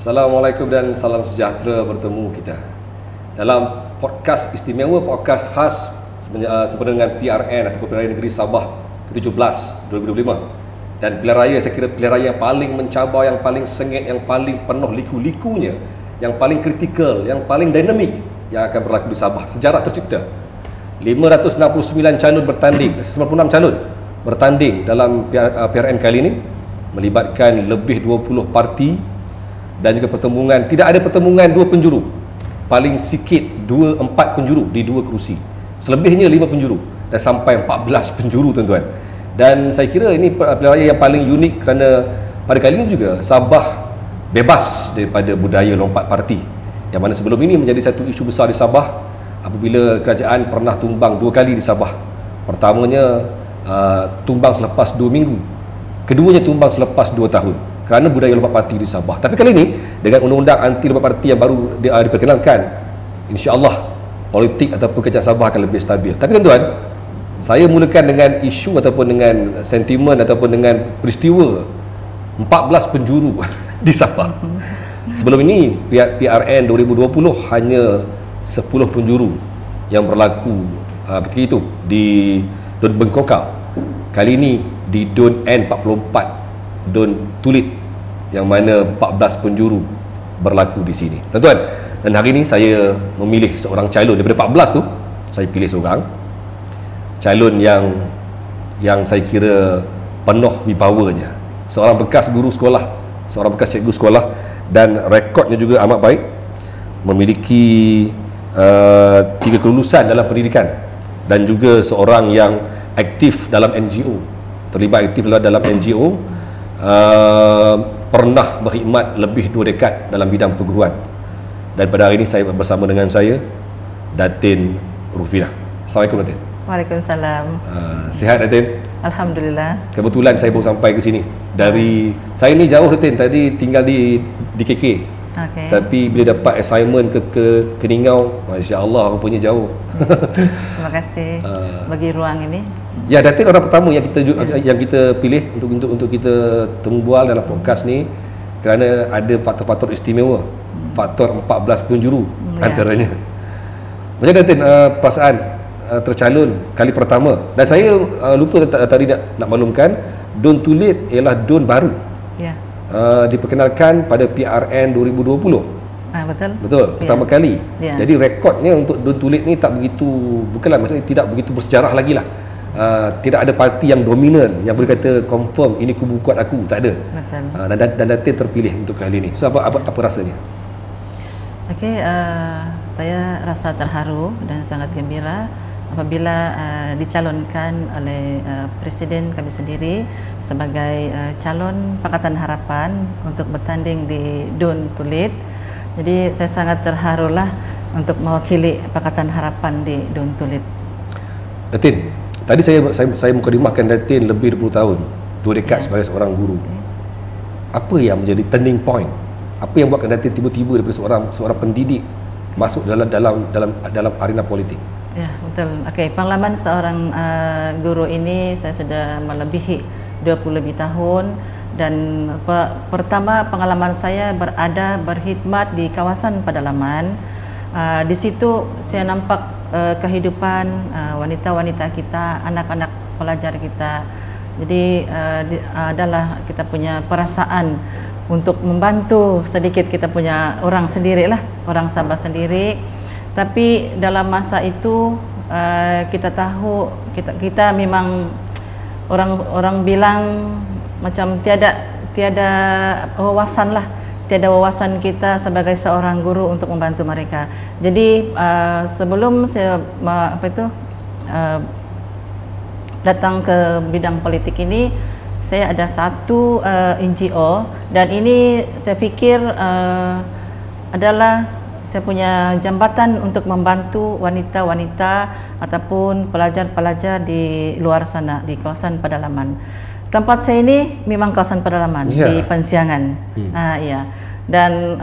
Assalamualaikum dan salam sejahtera bertemu kita dalam podcast istimewa, podcast khas sempena dengan PRN ataupun Pilihan Raya Negeri Sabah ke-17 2025. Dan pilihan raya, saya kira pilihan raya yang paling mencabar, yang paling sengit, yang paling penuh liku-likunya, yang paling kritikal, yang paling dinamik yang akan berlaku di Sabah. Sejarah tercipta. 569 calon bertanding, 96 calon bertanding dalam PRN kali ini, melibatkan lebih 20 parti dan juga pertemuan. Tidak ada pertemuan dua penjuru, paling sikit 4 penjuru di 2 kerusi, selebihnya 5 penjuru dan sampai 14 penjuru tuan-tuan. Dan saya kira ini pilihan raya yang paling unik kerana pada kali ini juga Sabah bebas daripada budaya lompat parti, yang mana sebelum ini menjadi satu isu besar di Sabah apabila kerajaan pernah tumbang 2 kali di Sabah. Pertamanya tumbang selepas 2 minggu, keduanya tumbang selepas 2 tahun kerana budaya lompat parti di Sabah. Tapi kali ini dengan undang-undang anti lompat parti yang baru diperkenalkan, insya-Allah politik ataupun kerajaan Sabah akan lebih stabil. Tapi tuan-tuan, saya mulakan dengan isu ataupun dengan sentimen ataupun dengan peristiwa 14 penjuru di Sabah. Sebelum ini PRN 2020 hanya 10 penjuru yang berlaku ketika itu di Dun Bengkokau. Kali ini di Dun N44, Dun Tulit, yang mana 14 penjuru berlaku di sini, tuan-tuan. Dan hari ini saya memilih seorang calon daripada 14 tu. Saya pilih seorang calon yang saya kira penuh wibawa-nya, seorang bekas guru sekolah, seorang bekas cikgu sekolah, dan rekodnya juga amat baik, memiliki 3 kelulusan dalam pendidikan, dan juga seorang yang aktif dalam NGO, terlibat aktif dalam NGO, pernah berkhidmat lebih 2 dekad dalam bidang perguruan. Dan pada hari ini saya bersama dengan saya, Datin Rufinah. Assalamualaikum Datin. Waalaikumsalam. Sihat Datin? Alhamdulillah. Kebetulan saya baru sampai ke sini. Dari saya ni jauh Datin, tadi tinggal di KK. Okay. Tapi bila dapat assignment ke Keningau, masya-Allah rupanya jauh. Terima kasih bagi ruang ini. Ya, Datin orang pertama yang kita pilih untuk kita temu bual dalam podcast ni kerana ada faktor-faktor istimewa, faktor 14 penjuru antaranya. Macam Datin perasaan tercalon kali pertama? Dan saya lupa tadi nak maklumkan, Dun Tulit ialah Dun baru. Ya. Diperkenalkan pada PRN 2020. Betul. Betul, pertama kali. Ya. Jadi rekodnya untuk Dun Tulit ni tak begitu, bukanlah maksudnya tidak begitu bersejarah lagi lah. Tidak ada parti yang dominan yang boleh kata confirm ini kubu kuat aku, tak ada. Betul. Dan Datin terpilih untuk kali ini. So apa rasanya? Okey, saya rasa terharu dan sangat gembira apabila dicalonkan oleh Presiden kami sendiri sebagai calon Pakatan Harapan untuk bertanding di Dun Tulit. Jadi saya sangat terharulah untuk mewakili Pakatan Harapan di Dun Tulit. Datin, tadi saya mukadimahkan Datin lebih 20 tahun, 2 dekad sebagai seorang guru. Apa yang menjadi turning point? Apa yang buatkan Datin tiba-tiba daripada seorang pendidik masuk dalam arena politik? Ya, betul. Okey, pengalaman seorang guru ini saya sudah melebihi 20 lebih tahun. Dan pertama pengalaman saya berkhidmat di kawasan pedalaman. Di situ saya nampak kehidupan wanita-wanita kita, anak-anak pelajar kita. Jadi adalah kita punya perasaan untuk membantu sedikit kita punya orang sendirilah, orang Sabah sendiri. Tapi dalam masa itu kita tahu kita memang orang bilang macam tiada wawasan lah, tiada wawasan kita sebagai seorang guru untuk membantu mereka. Jadi sebelum saya datang ke bidang politik ini, saya ada satu NGO, dan ini saya fikir adalah saya punya jambatan untuk membantu wanita-wanita ataupun pelajar-pelajar di luar sana, di kawasan pedalaman. Tempat saya ini memang kawasan pedalaman, di Pensiangan. Ya. Dan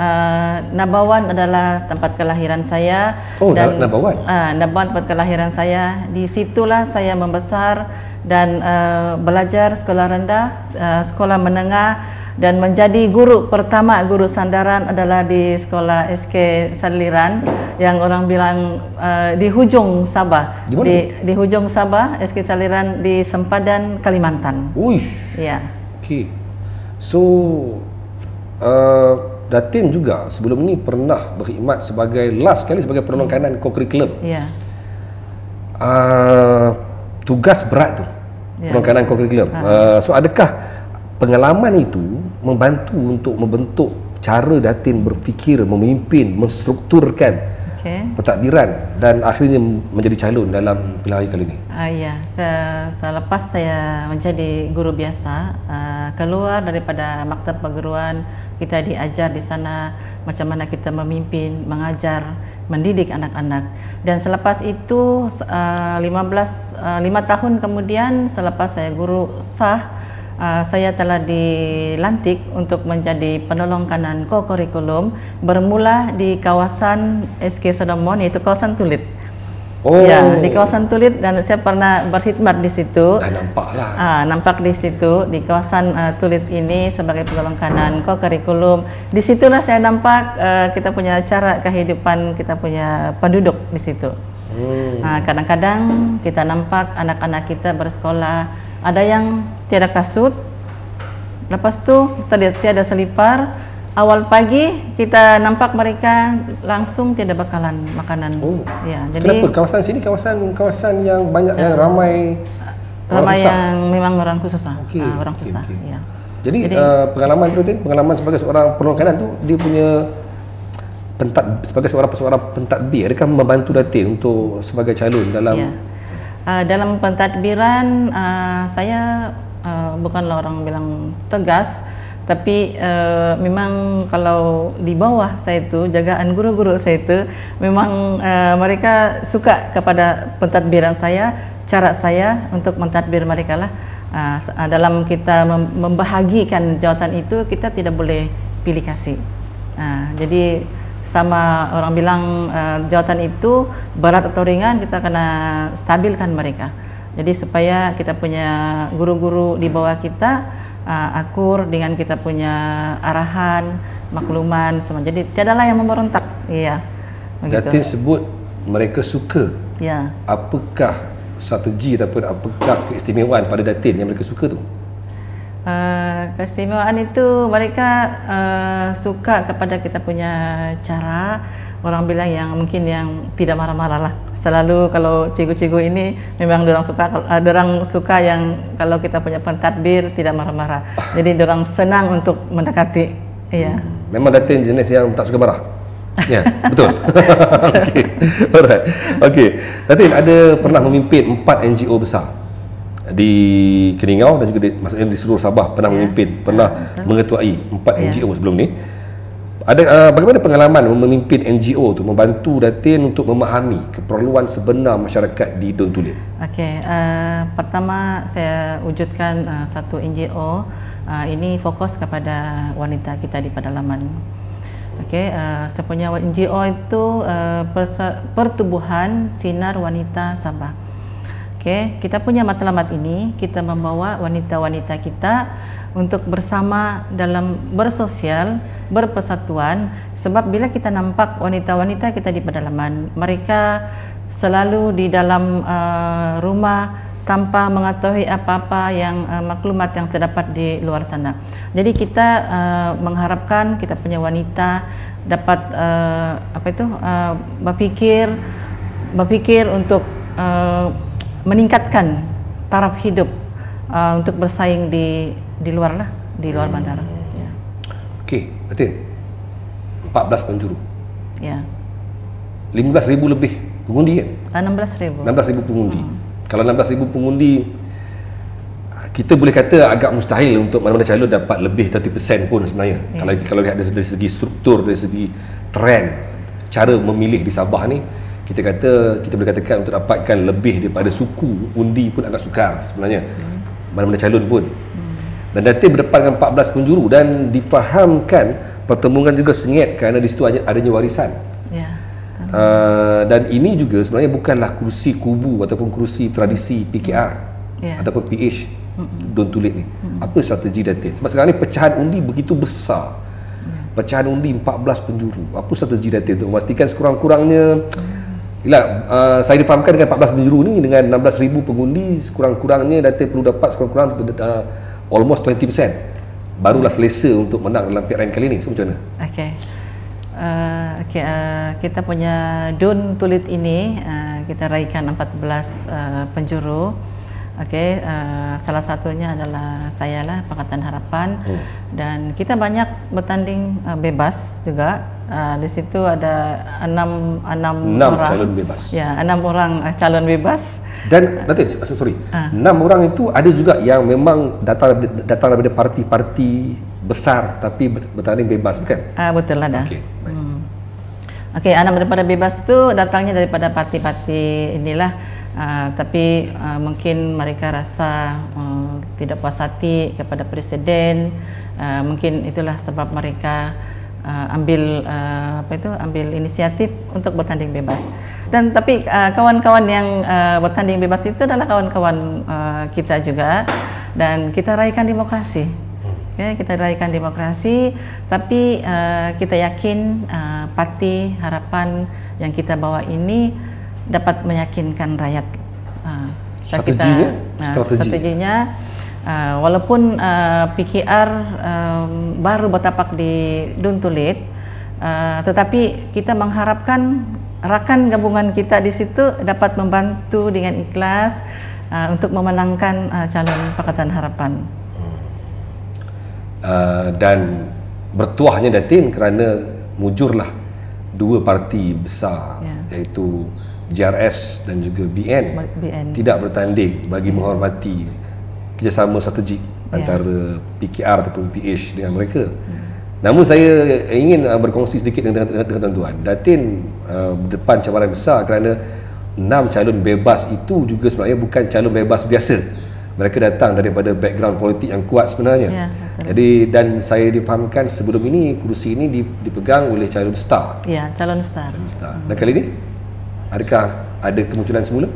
Nabawan adalah tempat kelahiran saya. Oh, dan Nabawan? Nabawan tempat kelahiran saya. Di situlah saya membesar dan belajar sekolah rendah, sekolah menengah, dan menjadi guru pertama, guru sandaran adalah di sekolah SK Saliran yang orang bilang di hujung Sabah. Di hujung Sabah, SK Saliran di Sempadan, Kalimantan. Ya. Okey. So Datin juga sebelum ini pernah berkhidmat sebagai last kali sebagai penolong kanan co-curriculum. Ya. Tugas berat tu. Penolong kanan co-curriculum. So adakah pengalaman itu membantu untuk membentuk cara Datin berfikir, memimpin, menstrukturkan pentadbiran dan akhirnya menjadi calon dalam pilihan raya kali ini? Ya, selepas saya menjadi guru biasa, keluar daripada maktab perguruan, kita diajar di sana macam mana kita memimpin, mengajar, mendidik anak-anak. Dan selepas itu 5 tahun kemudian selepas saya guru sah, saya telah dilantik untuk menjadi penolong kanan co-curriculum bermula di kawasan SK Sodomon, iaitu kawasan Tulit. Ya, di kawasan Tulit, dan saya pernah berkhidmat di situ. Nampaklah. Nampak di situ di kawasan Tulit ini sebagai penolong kanan co-curriculum. Di situlah saya nampak kita punya cara kehidupan, kita punya penduduk di situ. Kadang-kadang kita nampak anak-anak kita bersekolah, ada yang tiada kasut, lepas tu tiada selipar. Awal pagi kita nampak mereka langsung tiada bekalan makanan. Ya, jadi kenapa kawasan sini kawasan yang banyak yang ramai yang memang orang susah. Orang susah. Ya. Jadi pengalaman sebagai seorang penolong kanan tu, dia punya sebagai seorang pentadbir, adakah membantu Datin untuk sebagai calon dalam dalam pentadbiran? Saya bukanlah orang bilang tegas, tapi memang kalau di bawah saya itu, jagaan guru-guru saya itu, memang mereka suka kepada pentadbiran saya, cara saya untuk mentadbir mereka lah. Dalam kita membahagikan jawatan itu, kita tidak boleh pilih kasih. Jadi sama orang bilang jawatan itu berat atau ringan, kita kena stabilkan mereka. Jadi supaya kita punya guru-guru di bawah kita akur dengan kita punya arahan, makluman semua. Jadi tiadalah yang memberontak. Iya. Datin sebut mereka suka. Ya. Apakah strategi ataupun apakah keistimewaan pada Datin yang mereka suka tu? Keistimewaan itu mereka suka kepada kita punya cara. Orang bilang yang mungkin yang tidak marah-marah lah. Selalu kalau cikgu-cikgu ini memang dorang suka yang kalau kita punya pentadbir tidak marah-marah. Jadi dorang senang untuk mendekati. Iya. Memang Datin jenis yang tak suka marah. Ya, betul. Okey. Alright. Okey. Datin ada pernah memimpin 4 NGO besar di Keningau dan juga maksudnya di seluruh Sabah, pernah memimpin, pernah mengetuai 4 NGO sebelum ni. Ada bagaimana pengalaman memimpin NGO tu membantu Datin untuk memahami keperluan sebenar masyarakat di Don Tulit? Okey, pertama saya wujudkan satu NGO ini fokus kepada wanita kita di pedalaman. Okey, saya punya NGO itu Pertubuhan Sinar Wanita Sabah. Okey, kita punya matlamat ini, kita membawa wanita-wanita kita untuk bersama dalam bersosial, berpersatuan. Sebab bila kita nampak wanita-wanita kita di pedalaman, mereka selalu di dalam rumah tanpa mengetahui apa-apa yang maklumat yang terdapat di luar sana. Jadi kita mengharapkan kita punya wanita dapat berfikir untuk meningkatkan taraf hidup untuk bersaing di luar lah, di luar bandara. Ya. Okey, Datin, 14 penjuru. Ya. 15,000 lebih pengundi kan? 16,000. 16,000 pengundi. Kalau 16,000 pengundi, kita boleh kata agak mustahil untuk mana-mana calon dapat lebih 30% pun sebenarnya. Kalau lihat dari segi struktur, dari segi trend, cara memilih di Sabah ni, kita boleh katakan untuk dapatkan lebih daripada suku undi pun agak sukar sebenarnya. Mana-mana calon pun. Dan Datin berdepan dengan 14 penjuru dan difahamkan pertemuan juga sengit kerana di situ adanya warisan. Ya. Dan ini juga sebenarnya bukanlah kerusi kubu ataupun kerusi tradisi PKR ataupun PH. Don Tulit ni. Apa strategi Datin? Sebab sekarang ni pecahan undi begitu besar. Pecahan undi 14 penjuru. Apa strategi Datin untuk memastikan sekurang-kurangnya saya difahamkan dengan 14 penjuru ni dengan 16,000 pengundi, sekurang-kurangnya Datin perlu dapat sekurang-kurang almost 20%. Barulah selesa untuk menang dalam PRN kali ni. So macam mana? Okey. Kita punya Don Tulit ini kita raikan 14 penjuru. Okey, salah satunya adalah saya lah, Pakatan Harapan. Dan kita banyak bertanding bebas juga. Di situ ada 6 orang calon bebas. Ya, 6 orang calon bebas. Dan nanti 6 orang itu ada juga yang memang datang daripada parti-parti besar tapi bertanding bebas, bukan? Betul lah dah. Okey. Okey, 6 daripada bebas tu datangnya daripada parti-parti inilah. Tapi mungkin mereka rasa tidak puas hati kepada Presiden. Mungkin itulah sebab mereka ambil inisiatif untuk bertanding bebas. Dan tapi kawan-kawan yang bertanding bebas itu adalah kawan-kawan kita juga, dan kita raikan demokrasi. Okay, kita raikan demokrasi, tapi kita yakin Parti Harapan yang kita bawa ini dapat meyakinkan rakyat. Strateginya walaupun PKR baru bertapak di Don Tulit, tetapi kita mengharapkan rakan gabungan kita di situ dapat membantu dengan ikhlas untuk memenangkan calon Pakatan Harapan. Dan bertuahnya Datin kerana mujurlah dua parti besar, iaitu JRS dan juga BN tidak bertanding bagi menghormati kerjasama strategik antara PKR ataupun PH dengan mereka. Namun saya ingin berkongsi sedikit dengan tuan-tuan. Datin berdepan cabaran besar kerana 6 calon bebas itu juga sebenarnya bukan calon bebas biasa. Mereka datang daripada background politik yang kuat sebenarnya. Jadi, dan saya difahamkan sebelum ini kursi ini dipegang oleh calon star. Ya, calon star. Dan kali ini adakah ada kemunculan semula?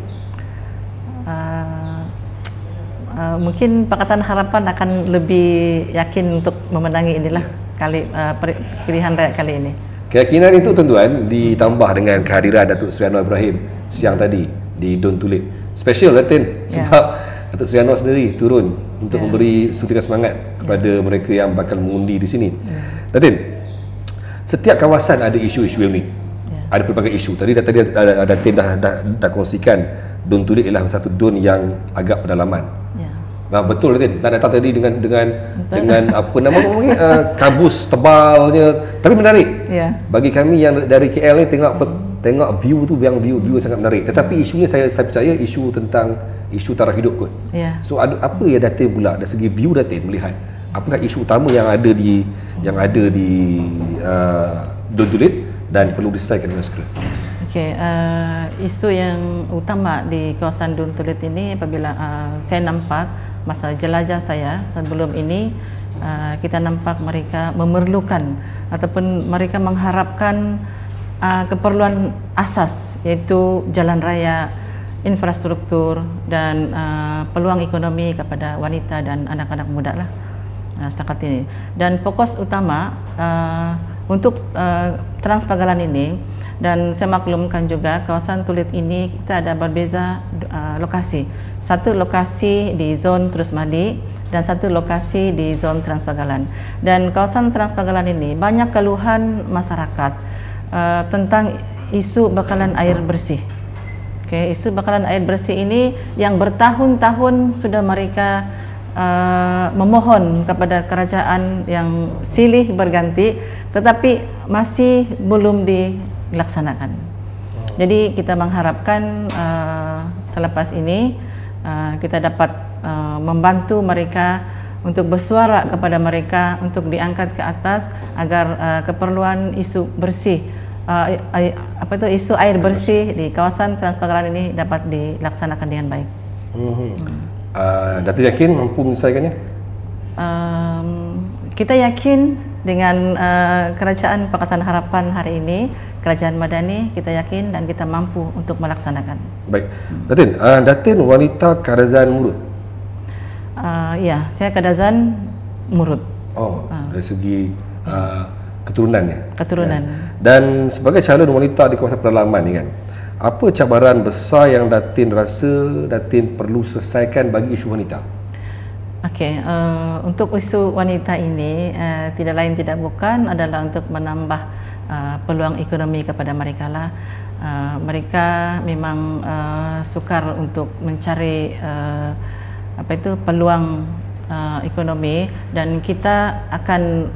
Mungkin Pakatan Harapan akan lebih yakin untuk memenangi inilah pilihan rakyat kali ini. Keyakinan itu tuan-tuan ditambah dengan kehadiran Datuk Seri Anwar Ibrahim siang tadi di Don Tulit. Special Datin sebab Datuk Seri Anwar sendiri turun untuk memberi suntikan semangat kepada mereka yang bakal mengundi di sini. Datin, setiap kawasan ada isu-isu yang unik. Ada pelbagai isu. Tadi Datin dah kongsikan Don Tulit ialah satu don yang agak pedalaman. Betul Datin. Nak datang tadi dengan apa nama kabus tebalnya, tapi menarik. Bagi kami yang dari KL ni tengok view tu, yang view sangat menarik. Tetapi isunya saya percaya isu tentang isu taraf hidup kot. So apa yang Datin pula dari segi view Datin melihat apakah isu utama yang ada di Don Tulit dan perlu diselesaikan dengan segera? Okey, isu yang utama di kawasan Don Tulit ini apabila saya nampak masa jelajah saya sebelum ini, kita nampak mereka memerlukan ataupun mereka mengharapkan keperluan asas, iaitu jalan raya, infrastruktur dan peluang ekonomi kepada wanita dan anak-anak muda lah setakat ini. Dan fokus utama untuk Transpagalan ini, dan saya maklumkan juga kawasan Tulit ini kita ada berbeza lokasi. Satu lokasi di zon Terus Mahdi dan satu lokasi di zon Transpagalan. Dan kawasan Transpagalan ini banyak keluhan masyarakat tentang isu bakalan air bersih. Okay, isu bakalan air bersih ini yang bertahun-tahun sudah mereka memohon kepada kerajaan yang silih berganti, tetapi masih belum dilaksanakan. Jadi kita mengharapkan selepas ini kita dapat membantu mereka untuk bersuara kepada mereka untuk diangkat ke atas agar keperluan isu bersih, isu air bersih di kawasan Transpagalan ini dapat dilaksanakan dengan baik. Datin yakin mampu menyelesaikannya? Kita yakin dengan kerajaan Pakatan Harapan hari ini, kerajaan Madani, kita yakin dan kita mampu untuk melaksanakan. Baik, Datin, Datin wanita Karazan Murud. Ya, saya Kadazan Murud. Oh, dari segi keturunannya. Keturunan. Ya. Dan sebagai calon wanita di kawasan pedalaman ni kan, apa cabaran besar yang Datin rasa Datin perlu selesaikan bagi isu wanita? Okey, untuk isu wanita ini tidak lain tidak bukan adalah untuk menambah peluang ekonomi kepada mereka lah. Mereka memang sukar untuk mencari peluang ekonomi, dan kita akan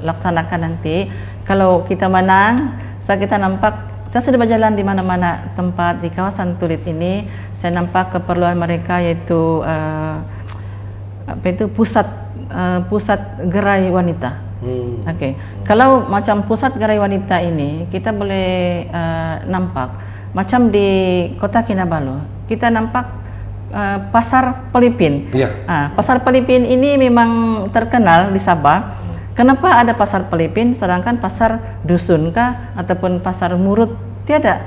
laksanakan nanti. Kalau kita menang, kita nampak, saya sudah berjalan di mana-mana tempat di kawasan Tulid ini, saya nampak keperluan mereka iaitu pusat gerai wanita. Okey. Kalau macam pusat gerai wanita ini, kita boleh nampak macam di Kota Kinabalu, kita nampak pasar Pelipin. Pasar Pelipin ini memang terkenal di Sabah. Kenapa ada pasar Pelipin sedangkan pasar dusun kah ataupun pasar Murud tiada?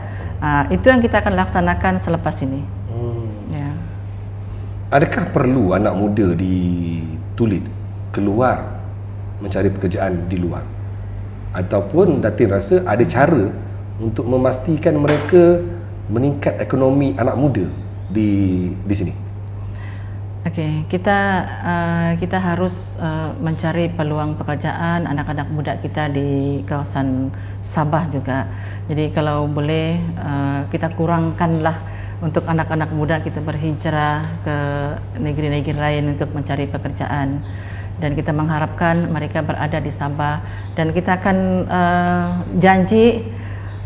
Itu yang kita akan laksanakan selepas ini. Ya. Adakah perlu anak muda di Tulid keluar mencari pekerjaan di luar, ataupun Datin rasa ada cara untuk memastikan mereka meningkat ekonomi anak muda di sini? Okey, kita harus mencari peluang pekerjaan anak-anak muda kita di kawasan Sabah juga. Jadi kalau boleh kita kurangkanlah untuk anak-anak muda kita berhijrah ke negeri-negeri lain untuk mencari pekerjaan, dan kita mengharapkan mereka berada di Sabah, dan kita akan janji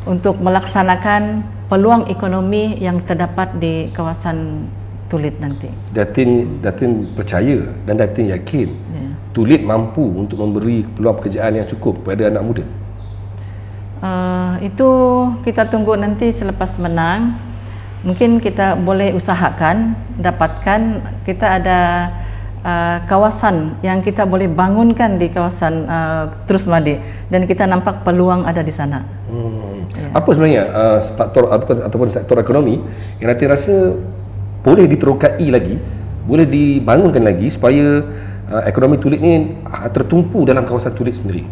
untuk melaksanakan peluang ekonomi yang terdapat di kawasan Tulid nanti. Datin percaya dan Datin yakin Tulid mampu untuk memberi peluang pekerjaan yang cukup kepada anak muda. Itu kita tunggu nanti selepas menang. Mungkin kita boleh usahakan dapatkan, kita ada kawasan yang kita boleh bangunkan di kawasan Terus Madi, dan kita nampak peluang ada di sana. Apa sebenarnya faktor ataupun sektor ekonomi yang Datin rasa boleh diterokai lagi, boleh dibangunkan lagi supaya ekonomi Tulid ni tertumpu dalam kawasan Tulid sendiri?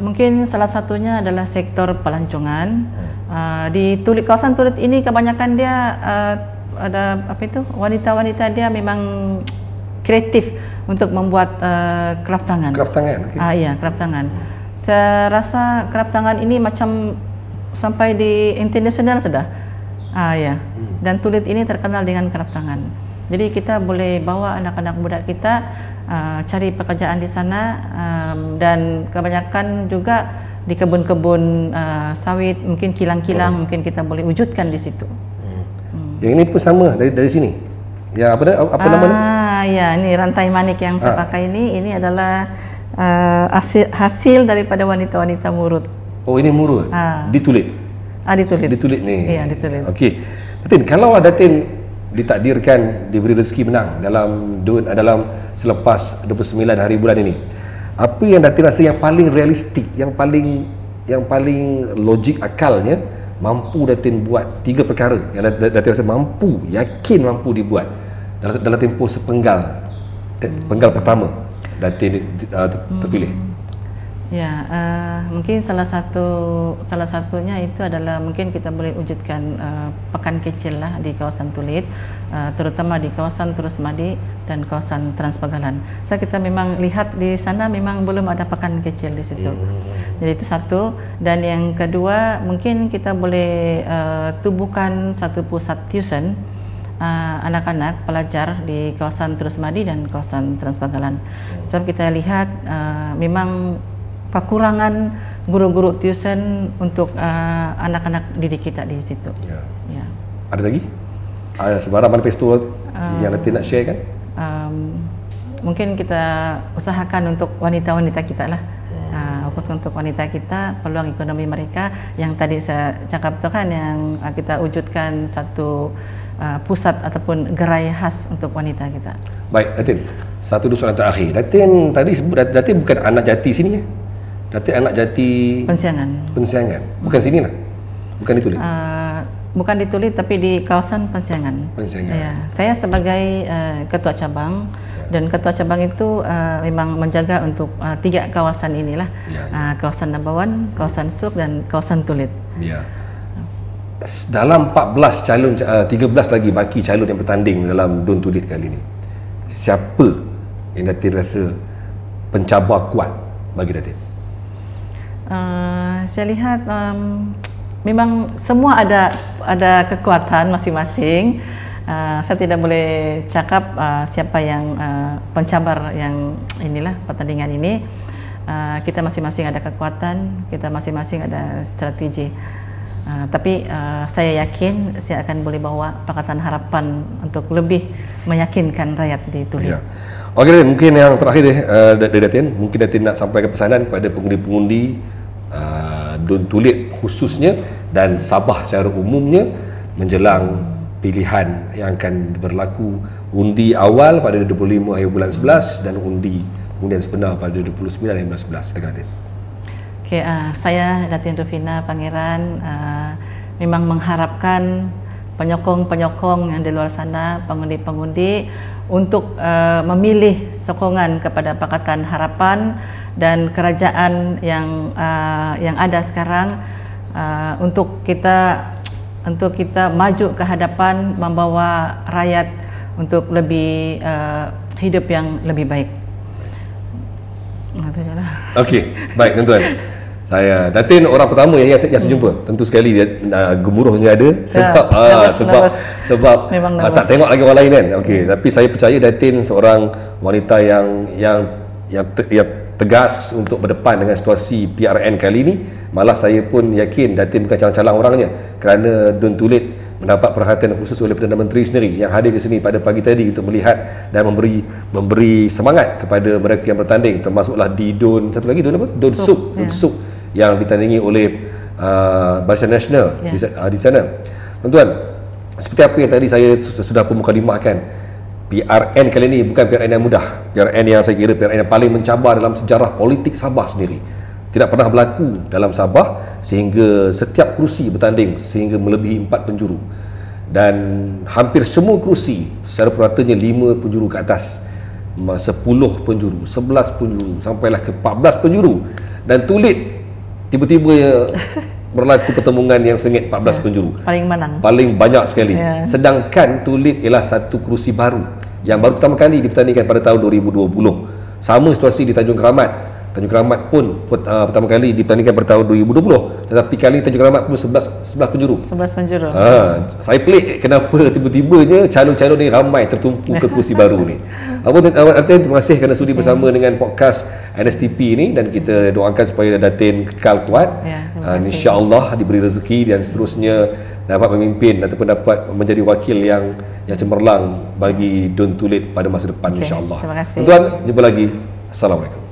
Mungkin salah satunya adalah sektor pelancongan. Di Tulid, kawasan Tulid ini kebanyakan dia ada wanita-wanita dia memang kreatif untuk membuat kraft tangan. Kraft tangan, ya, kraft tangan. Saya rasa kraft tangan ini macam sampai di internasional sudah. Ya. Dan Tulid ini terkenal dengan kraft tangan. Jadi kita boleh bawa anak-anak muda kita cari pekerjaan di sana, dan kebanyakan juga di kebun-kebun sawit, mungkin kilang-kilang, mungkin kita boleh wujudkan di situ. Yang ini pun sama dari sini. Ya, apa namanya? Ya, ini rantai manik yang saya pakai ini adalah hasil daripada wanita-wanita Murud. Oh, ini Murud. Di Tulid. Di Tulid. Di Tulid ni. Iya, di Tulid. Okey. Datin, kalau Datin ditakdirkan diberi rezeki menang dalam selepas 29 hari bulan ini, apa yang Datin rasa yang paling realistik, yang paling logik akalnya mampu Datin buat 3 perkara yang Datin rasa yakin mampu dibuat dalam tempoh sepenggal pertama Datin terpilih? Ya, mungkin salah satunya itu adalah mungkin kita boleh wujudkan pekan kecil lah di kawasan Tulid, terutama di kawasan Terus Madi dan kawasan Transpagalan. Kita memang lihat di sana memang belum ada pekan kecil di situ. Jadi itu satu. Dan yang kedua, mungkin kita boleh tubuhkan satu pusat tuition anak-anak pelajar di kawasan Terus Madi dan kawasan Transpagalan. Sebab kita lihat memang kekurangan guru-guru tuition untuk anak-anak didik kita di situ. Ya. Ada lagi? Sebarang manifesto yang nanti nak share kan? Mungkin kita usahakan untuk wanita-wanita kita lah. Fokus untuk wanita kita, peluang ekonomi mereka yang tadi saya cakap tu kan, yang kita wujudkan satu pusat ataupun gerai khas untuk wanita kita. Baik, Datin. Satu dua soalan terakhir. Datin tadi sebut Datin bukan anak jati sini ya? Datin anak jati Pensiangan. Bukan sini lah. Bukan di Tulid. Bukan di Tulid tapi di kawasan Pensiangan. Pensiangan. Ya, saya sebagai ketua cabang dan ketua cabang itu memang menjaga untuk 3 kawasan inilah. Kawasan Nabawan, kawasan Suk dan kawasan Tulid. Ya. Dalam 14 calon 13 lagi baki calon yang bertanding dalam Dun Tulid kali ini. Siapa yang Datin rasa pencabar kuat bagi Datin? Saya lihat memang semua ada kekuatan masing-masing. Saya tidak boleh cakap siapa yang pencabar yang inilah pertandingan ini. Kita masing-masing ada kekuatan, kita masing-masing ada strategi. Tapi saya yakin saya akan boleh bawa Pakatan Harapan untuk lebih meyakinkan rakyat di Tulid. Ya. Okey, mungkin yang terakhir dari Datin, mungkin Datin nak sampaikan pesanan kepada pengundi-pengundi Dun Tulid khususnya dan Sabah secara umumnya menjelang pilihan yang akan berlaku undi awal pada 25 akhir bulan 11 dan undi undian sebenar pada 29 akhir bulan 11. Silakan Datin. Okay, saya Datin Rufina Pangeran memang mengharapkan penyokong-penyokong yang di luar sana, pengundi-pengundi untuk memilih sokongan kepada Pakatan Harapan dan kerajaan yang ada sekarang untuk kita maju ke hadapan, membawa rakyat untuk lebih hidup yang lebih baik. Okey, baik tuan-tuan. Saya Datin orang pertama yang saya jumpa. Tentu sekali dia gemuruhnya ada sebab tak tengok lagi orang lain kan. Okey, tapi saya percaya Datin seorang wanita yang tegas untuk berdepan dengan situasi PRN kali ini. Malah saya pun yakin Datin bukan calang-calang orangnya, kerana Dun Tulid mendapat perhatian khusus oleh Perdana Menteri sendiri yang hadir di sini pada pagi tadi untuk melihat dan memberi semangat kepada mereka yang bertanding, termasuklah di Dun satu lagi Dun apa? Dun Suk yang ditandingi oleh Barisan Nasional di sana. Tuan-tuan, seperti apa yang tadi saya sudah pemukadimahkan, PRN kali ini bukan PRN yang mudah. PRN yang saya kira PRN yang paling mencabar dalam sejarah politik Sabah sendiri. Tidak pernah berlaku dalam Sabah sehingga setiap kerusi bertanding sehingga melebihi 4 penjuru. Dan hampir semua kerusi secara puratanya 5 penjuru ke atas. 10 penjuru, 11 penjuru, sampailah ke 14 penjuru. Dan Tulid tiba-tiba berlaku pertemuan yang sengit 14 penjuru. Paling banyak sekali. Sedangkan Tulid ialah satu kerusi baru yang baru pertama kali dipertandingkan pada tahun 2020. Sama situasi di Tanjung Keramat. Tanjung Keramat pun pertama kali dipertandingkan pada tahun 2020, tetapi kali Tanjung Keramat pun 11 penjuru. 11 penjuru. Saya pelik kenapa tiba-tibanya calon-calon ni ramai tertumpu ke kursi baru ni. Datin, terima kasih kerana sudi bersama dengan podcast NSTP ini, dan kita doakan supaya Datin kekal kuat. Insya-Allah diberi rezeki dan seterusnya dapat memimpin ataupun dapat menjadi wakil yang cemerlang bagi Dun Tulid pada masa depan, insya-Allah. Terima kasih. Tuan, jumpa lagi. Assalamualaikum.